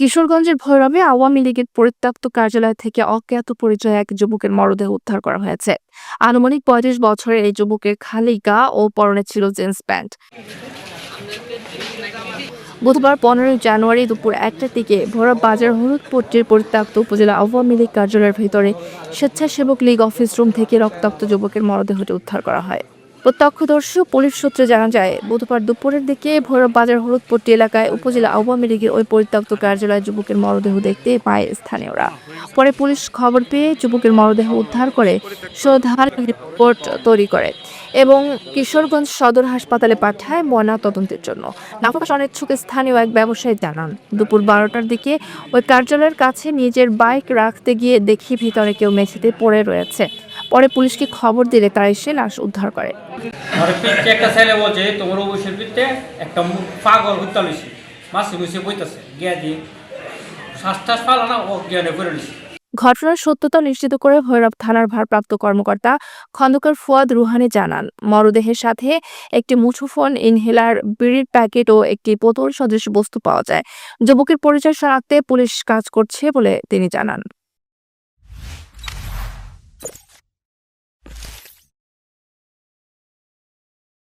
কিশোরগঞ্জের ভৈরবে আওয়ামী লীগের পরিত্যক্ত কার্যালয় থেকে অজ্ঞাত পরিচয় এক যুবকের মরদেহ উদ্ধার করা হয়েছে। আনুমানিক ৩৫ বছরের এই যুবকের খালি গা ও পরনে ছিল জিন্স প্যান্ট। বুধবার ১৫ জানুয়ারি দুপুর ১টার দিকে ভৈরব বাজার হলুদপট্টির পরিত্যক্ত উপজেলা আওয়ামী লীগ কার্যালয়ের ভেতরে স্বেচ্ছাসেবক লীগ অফিস রুম থেকে রক্তাক্ত যুবকের মরদেহটি উদ্ধার করা হয়। প্রত্যক্ষদর্শী পুলিশ সূত্রে জানা যায়, বুধবার দুপুরের দিকে ভৈরব বাজার হলুদপট্টি এলাকায় উপজেলা আওয়ামী লীগের ওই পরিত্যক্ত কার্যালয়ে যুবকের মরদেহ দেখতে পায় স্থানীয়রা। পরে পুলিশ খবর পেয়ে যুবকের মরদেহ উদ্ধার করে সন্ধান রিপোর্ট তৈরি করে এবং কিশোরগঞ্জ সদর হাসপাতালে পাঠায় ময়না তদন্তের জন্য। নাফাস অনিচ্ছুক স্থানীয় এক ব্যবসায়ী জানান, দুপুর ১২টার দিকে ওই কার্যালয়ের কাছে নিজের বাইক রাখতে গিয়ে দেখি ভিতরে কেউ মেঝেতে পড়ে রয়েছে। পরে পুলিশকে খবর দিলে তারা এসে লাশ উদ্ধার করে। একটা ছেলে বলছে তোমার অবশ্যই পিঠে একটা পাগল হত্যা লইছে, মাসি মুসি বইতেছে গিয়া দিয়ে শ্বাস পালা না ও জ্ঞানে করে নিছে। ঘটনার সত্যতা নিশ্চিত করে ভৈরব থানার ভারপ্রাপ্ত কর্মকর্তা খন্দকার ফুয়াদ রুহানি জানান, মরদেহের সাথে একটি মুঠোফোন, ইনহেলার, বিড়ির প্যাকেট ও একটি বোতল সদৃশ বস্তু পাওয়া যায়। যুবকের পরিচয় শনাক্তে পুলিশ কাজ করছে বলে তিনি জানান।